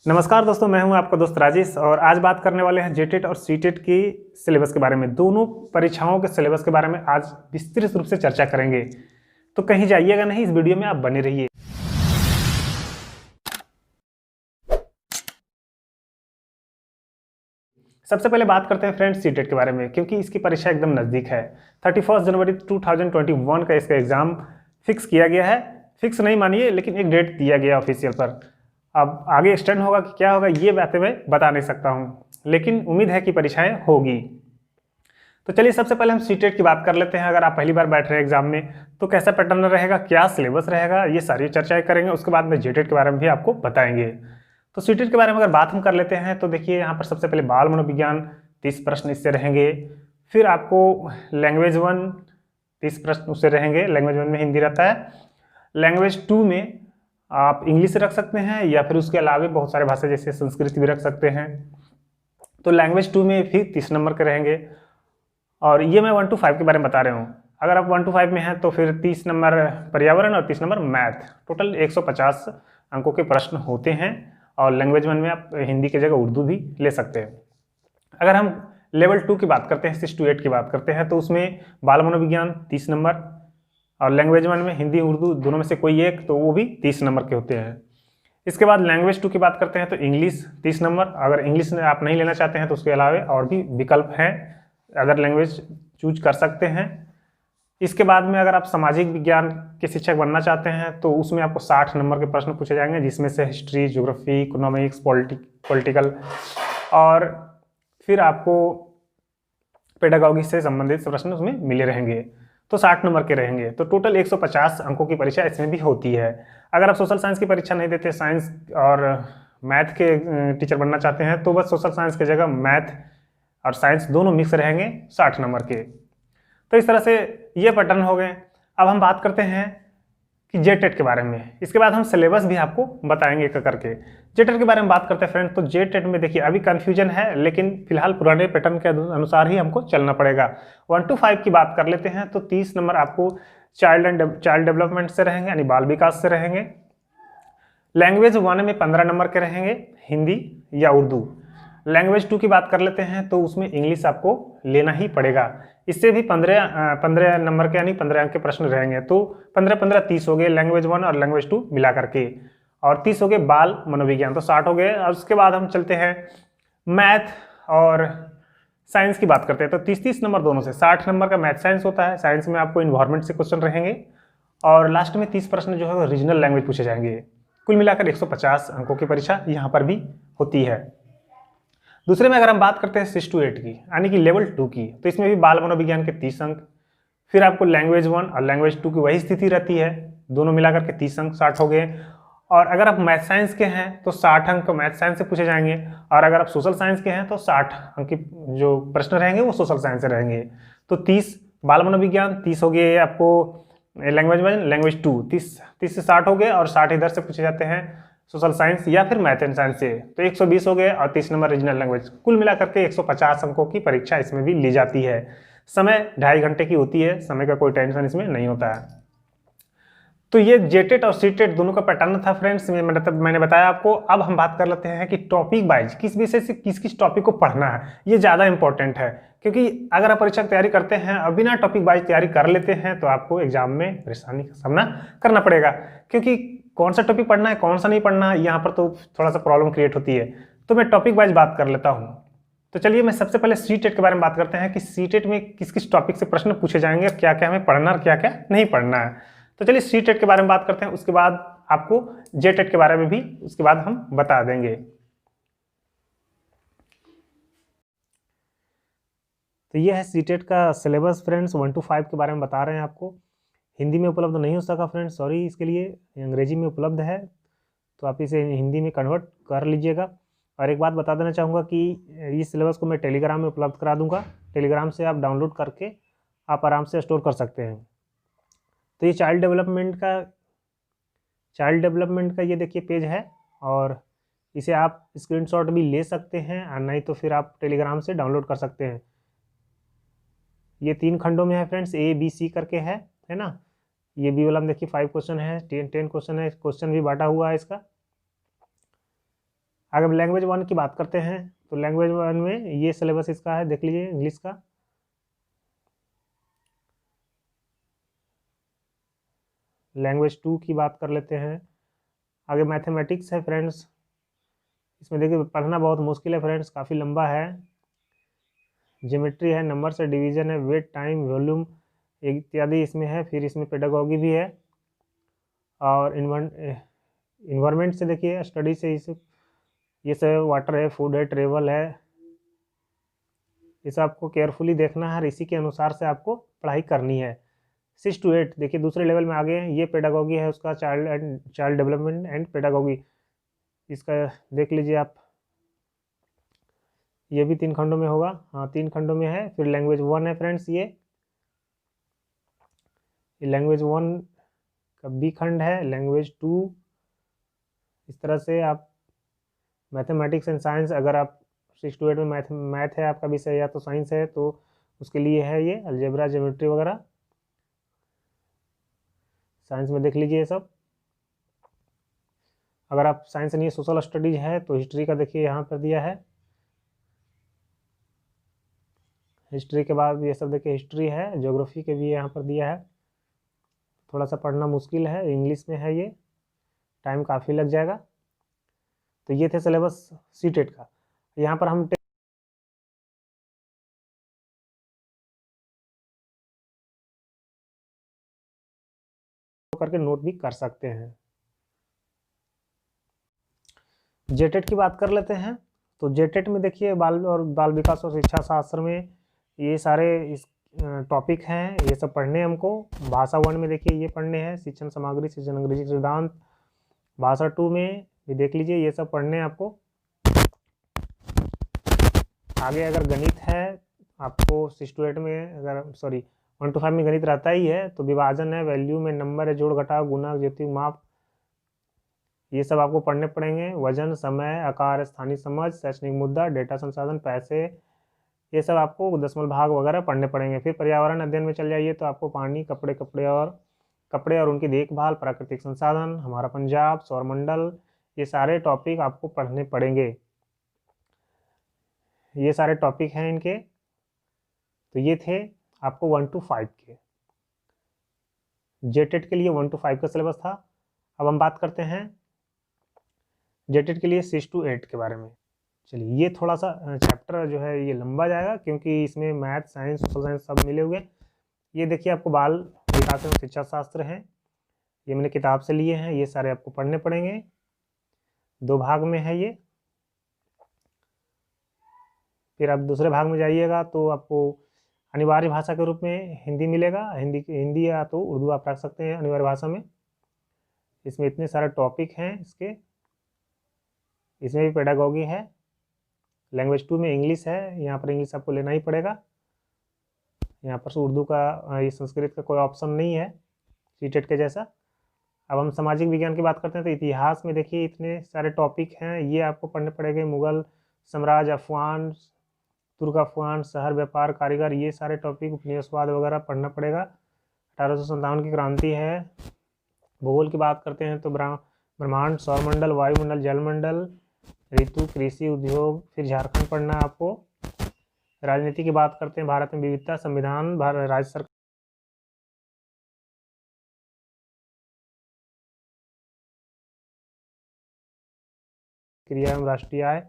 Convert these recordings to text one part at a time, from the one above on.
नमस्कार दोस्तों, मैं हूं आपका दोस्त राजेश और आज बात करने वाले हैं जेटेट और सीटेट की सिलेबस के बारे में। दोनों परीक्षाओं के सिलेबस के बारे में आज विस्तृत रूप से चर्चा करेंगे, तो कहीं जाइएगा नहीं, इस वीडियो में आप बने रहिए। सबसे पहले बात करते हैं फ्रेंड्स सीटेट के बारे में, क्योंकि इसकी परीक्षा एकदम नज़दीक है। 31 जनवरी 2021 का इसका एग्ज़ाम फिक्स किया गया है। फिक्स नहीं मानिए, लेकिन एक डेट दिया गया ऑफिशियल पर। अब आगे एक्सटेंड होगा कि क्या होगा ये बातें मैं बता नहीं सकता हूँ, लेकिन उम्मीद है कि परीक्षाएं होगी। तो चलिए सबसे पहले हम सीटेट की बात कर लेते हैं। अगर आप पहली बार बैठ रहे हैं एग्जाम में तो कैसा पैटर्न रहेगा, क्या सिलेबस रहेगा, ये सारी चर्चाएं करेंगे। उसके बाद में जेटेट के बारे में भी आपको बताएंगे। तो सीटेट के बारे में अगर बात हम कर लेते हैं तो देखिए यहाँ पर सबसे पहले बाल मनोविज्ञान 30 प्रश्न इससे रहेंगे। फिर आपको लैंग्वेज 1 30 प्रश्न उससे रहेंगे। लैंग्वेज 1 में हिंदी रहता है। लैंग्वेज 2 में आप इंग्लिश रख सकते हैं या फिर उसके अलावा बहुत सारे भाषा जैसे संस्कृत भी रख सकते हैं। तो लैंग्वेज 2 में फिर 30 नंबर के रहेंगे। और ये मैं 1 to 5 के बारे में बता रहा हूँ। अगर आप 1 to 5 में हैं तो फिर 30 नंबर पर्यावरण और 30 नंबर मैथ, टोटल 150 अंकों के प्रश्न होते हैं। और लैंग्वेज 1 में आप हिंदी की जगह उर्दू भी ले सकते हैं। अगर हम लेवल 2 की बात करते हैं, 6 to 8 की बात करते हैं, तो उसमें बाल मनोविज्ञान 30 नंबर और लैंग्वेज 1 में हिंदी उर्दू दोनों में से कोई एक, तो वो भी 30 नंबर के होते हैं। इसके बाद लैंग्वेज 2 की बात करते हैं तो इंग्लिश 30 नंबर। अगर इंग्लिश आप नहीं लेना चाहते हैं तो उसके अलावा और भी विकल्प हैं, अदर लैंग्वेज चूज कर सकते हैं। इसके बाद में अगर आप सामाजिक विज्ञान के शिक्षक बनना चाहते हैं तो उसमें आपको 60 नंबर के प्रश्न पूछे जाएंगे, जिसमें से हिस्ट्री, ज्योग्राफी, इकोनॉमिक्स, पॉलिटिकल और फिर आपको पेडागॉजी से संबंधित प्रश्न उसमें मिले रहेंगे। तो 60 नंबर के रहेंगे। तो टोटल 150 अंकों की परीक्षा इसमें भी होती है। अगर आप सोशल साइंस की परीक्षा नहीं देते, साइंस और मैथ के टीचर बनना चाहते हैं, तो बस सोशल साइंस की जगह मैथ और साइंस दोनों मिक्स रहेंगे 60 नंबर के। तो इस तरह से ये पैटर्न हो गए। अब हम बात करते हैं कि जेटेट के बारे में। इसके बाद हम सिलेबस भी आपको बताएंगे एक करके। जेटेट के बारे में बात करते हैं फ्रेंड, तो जेटेट में देखिए अभी कन्फ्यूजन है, लेकिन फिलहाल पुराने पैटर्न के अनुसार ही हमको चलना पड़ेगा। 1 to 5 की बात कर लेते हैं तो 30 नंबर आपको चाइल्ड डेवलपमेंट से रहेंगे, यानी बाल विकास से रहेंगे। लैंग्वेज 1 में 15 नंबर के रहेंगे, हिंदी या उर्दू। लैंग्वेज 2 की बात कर लेते हैं तो उसमें इंग्लिश आपको लेना ही पड़ेगा। इससे भी 15 नंबर के यानी 15 अंक के प्रश्न रहेंगे। तो 15-15 30 हो गए लैंग्वेज 1 और लैंग्वेज 2 मिला करके, और 30 हो गए बाल मनोविज्ञान, तो 60 हो गए। और उसके बाद हम चलते हैं मैथ और साइंस की बात करते हैं। तो 30-30 नंबर दोनों से 60 नंबर का मैथ साइंस होता है। साइंस में आपको इन्वायरमेंट से क्वेश्चन रहेंगे और लास्ट में 30 प्रश्न जो है रीजनल लैंग्वेज पूछे जाएंगे। कुल मिलाकर 150 अंकों की परीक्षा यहाँ पर भी होती है। दूसरे में अगर हम बात करते हैं 6 to 8 की, यानी कि लेवल 2 की, तो इसमें भी बाल मनोविज्ञान के 30 अंक। फिर आपको लैंग्वेज 1 और लैंग्वेज 2 की वही स्थिति रहती है, दोनों मिलाकर के 30 अंक 60 हो गए। और अगर आप मैथ साइंस के हैं तो 60 अंक मैथ साइंस से पूछे जाएंगे, और अगर आप सोशल साइंस के हैं तो 60 अंक के जो प्रश्न रहेंगे वो सोशल साइंस से रहेंगे। तो 30 बाल मनोविज्ञान, 30 हो गए आपको लैंग्वेज 1, लैंग्वेज 2 30 से 60 हो गए, और 60 इधर से पूछे जाते हैं सोशल साइंस या फिर मैथ एंड साइंस से, तो 120 हो गए, और 30 नंबर रीजनल लैंग्वेज। कुल मिलाकर के 150 अंकों की परीक्षा इसमें भी ली जाती है। समय 2.5 घंटे की होती है, समय का कोई टेंशन इसमें नहीं होता है। तो ये जेटेट और सीटेट दोनों का पैटर्न था फ्रेंड्स, मैंने बताया आपको। अब हम बात कर लेते हैं कि टॉपिक वाइज किस विषय से किस किस टॉपिक को पढ़ना है। ये ज़्यादा इंपॉर्टेंट है, क्योंकि अगर आप परीक्षा की तैयारी करते हैं और बिना टॉपिक वाइज तैयारी कर लेते हैं तो आपको एग्जाम में परेशानी का सामना करना पड़ेगा। क्योंकि कौन सा टॉपिक पढ़ना है, कौन सा नहीं पढ़ना है, यहाँ पर तो थोड़ा सा प्रॉब्लम क्रिएट होती है। तो मैं टॉपिक वाइज बात कर लेता हूँ। तो चलिए मैं सबसे पहले सीटेट के बारे में बात करते हैं कि सीटेट में किस किस टॉपिक से प्रश्न पूछे जाएंगे, क्या क्या हमें पढ़ना और क्या क्या नहीं पढ़ना है। तो चलिए सीटेट के बारे में बात करते हैं, उसके बाद आपको जेटेट के बारे में भी उसके बाद हम बता देंगे। तो ये है सीटेट का सिलेबस फ्रेंड्स, 1 to 5 के बारे में बता रहे हैं आपको। हिंदी में उपलब्ध नहीं हो सका फ्रेंड्स, सॉरी इसके लिए। अंग्रेजी में उपलब्ध है, तो आप इसे हिंदी में कन्वर्ट कर लीजिएगा। और एक बात बता देना चाहूँगा कि इस सिलेबस को मैं टेलीग्राम में उपलब्ध करा दूंगा। टेलीग्राम से आप डाउनलोड करके आप आराम से स्टोर कर सकते हैं। तो ये चाइल्ड डेवलपमेंट का ये देखिए पेज है, और इसे आप स्क्रीनशॉट भी ले सकते हैं, और नहीं तो फिर आप टेलीग्राम से डाउनलोड कर सकते हैं। ये 3 खंडों में है फ्रेंड्स, A B C करके है ना। ये बी वाला में देखिए 5 क्वेश्चन है, 10 क्वेश्चन है, क्वेश्चन भी बांटा हुआ है इसका। अगर लैंग्वेज 1 की बात करते हैं तो लैंग्वेज 1 में ये सिलेबस इसका है, देख लीजिए इंग्लिश का। लैंग्वेज 2 की बात कर लेते हैं। आगे मैथमेटिक्स है फ्रेंड्स, इसमें देखिए पढ़ना बहुत मुश्किल है फ्रेंड्स, काफ़ी लंबा है। ज्योमेट्री है, नंबर से डिवीजन है, वेट, टाइम, वॉल्यूम इत्यादि इसमें है। फिर इसमें पेडागॉगी भी है, और इन्वायरमेंट से देखिए स्टडी से इस ये सब वाटर है, फूड है, ट्रेवल है, ये सब आपको केयरफुली देखना है और इसी के अनुसार से आपको पढ़ाई करनी है। 6 to 8 देखिए दूसरे लेवल में आ गए हैं, ये पेडागॉगी है उसका, चाइल्ड डेवलपमेंट एंड पेडागॉगी, इसका देख लीजिए आप। ये भी 3 खंडों में होगा, हाँ 3 खंडों में है। फिर लैंग्वेज 1 है फ्रेंड्स, ये लैंग्वेज 1 का बी खंड है। लैंग्वेज 2 इस तरह से आप मैथमेटिक्स एंड साइंस, अगर आप 6 to 8 में मैथ है आपका विषय या तो साइंस है तो उसके लिए है ये अलजेब्रा, ज्योमेट्री वगैरह। साइंस में देख लीजिए ये सब। अगर आप साइंस नहीं, सोशल स्टडीज है तो हिस्ट्री का देखिए यहाँ पर दिया है। हिस्ट्री के बाद ये सब देखिए हिस्ट्री है, ज्योग्राफी के भी यहाँ पर दिया है। थोड़ा सा पढ़ना मुश्किल है, इंग्लिश में है ये, टाइम काफ़ी लग जाएगा। तो ये थे सिलेबस सीटेट का। यहाँ पर हम करके नोट भी कर सकते हैं। जेटेट की बात कर लेते हैं। तो जेटेट में देखिए बाल विकास और शिक्षा शास्त्र में ये सारे इस टॉपिक हैं, ये सब पढ़ने हैं हमको। भाषा 1 में देखिए ये पढ़ने हैं, शिक्षण सामग्री, शिक्षण अंग्रेजी सिद्धांत। भाषा 2 में भी देख लीजिए ये सब पढ़ने हैं आपको। आगे अगर गणित है आपको 6 to 8 में, अगर सॉरी 1 to 5 में गणित रहता ही है, तो विभाजन है, वैल्यू में नंबर है, जोड़ घटाव, गुणा, ज्योति, माप, ये सब आपको पढ़ने पड़ेंगे। वजन, समय, आकार, स्थानीय समझ, शैक्षणिक मुद्दा, डेटा संसाधन, पैसे, ये सब आपको दशमलव भाग वगैरह पढ़ने पड़ेंगे। फिर पर्यावरण अध्ययन में चल जाइए तो आपको पानी, कपड़े और उनकी देखभाल, प्राकृतिक संसाधन, हमारा पंजाब, सौरमंडल, ये सारे टॉपिक आपको पढ़ने पड़ेंगे। ये सारे टॉपिक हैं इनके। तो ये थे आपको 1 to 5 के। जेटेट के लिए 1 to 5 का सिलेबस था। अब हम बात करते हैं जेटेट के लिए 6 to 8 के बारे में। चलिए, ये थोड़ा सा चैप्टर जो है ये लंबा जाएगा, क्योंकि इसमें मैथ, साइंस, सोशल साइंस सब मिले हुए। ये देखिए आपको बाल विकास एवं शिक्षा शास्त्र है, ये मैंने किताब से लिए हैं, ये सारे आपको पढ़ने पड़ेंगे। 2 भाग में है ये। फिर आप दूसरे भाग में जाइएगा तो आपको अनिवार्य भाषा के रूप में हिंदी मिलेगा, हिंदी या तो उर्दू आप रख सकते हैं अनिवार्य भाषा में। इसमें इतने सारे टॉपिक हैं इसके। इसमें भी पेडागॉगी है। लैंग्वेज 2 में इंग्लिश है, यहाँ पर इंग्लिश आपको लेना ही पड़ेगा। यहाँ पर उर्दू का, ये संस्कृत का कोई ऑप्शन नहीं है सीटेट के जैसा। अब हम सामाजिक विज्ञान की बात करते हैं तो इतिहास में देखिए इतने सारे टॉपिक हैं, ये आपको पढ़ने पड़ेंगे। मुगल साम्राज्य, अफगान, तुर्क अफगान, शहर, व्यापार, कारीगर, ये सारे टॉपिक, उपनिवेशवाद वगैरह पढ़ना पड़ेगा। 1857 की क्रांति है। भूगोल की बात करते हैं तो ब्रह्मांड, सौरमंडल, वायुमंडल, जलमंडल, ऋतु, कृषि, उद्योग। फिर झारखंड पढ़ना है आपको। राजनीति की बात करते हैं, भारत में विविधता, संविधान, राज्य सरकार, क्रिया एवं राष्ट्रीय आय,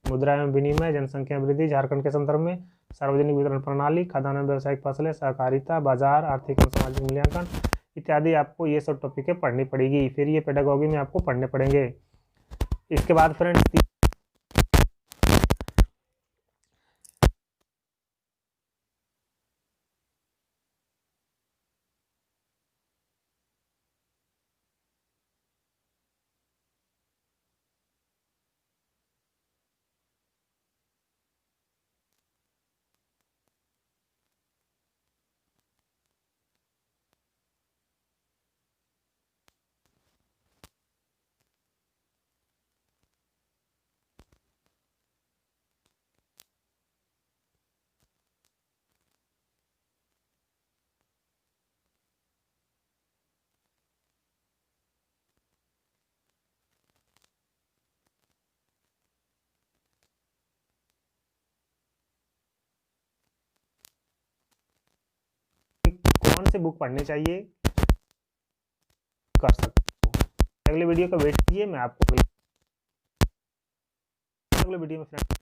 मुद्रा एवं विनिमय, जनसंख्या वृद्धि, झारखंड के संदर्भ में, सार्वजनिक वितरण प्रणाली, खाद्यान्न, व्यावसायिक फसलें, सहकारिता, बाजार, आर्थिक एवं सामाजिक मूल्यांकन इत्यादि आपको ये सब टॉपिकें पढ़नी पड़ेगी। फिर ये पेडागॉगी में आपको पढ़ने पड़ेंगे। इसके बाद फ्रेंड्स कौन सी बुक पढ़नी चाहिए कर सकते हो। अगले वीडियो का वेट कीजिए, मैं आपको अगले वीडियो में फ्रेंड्स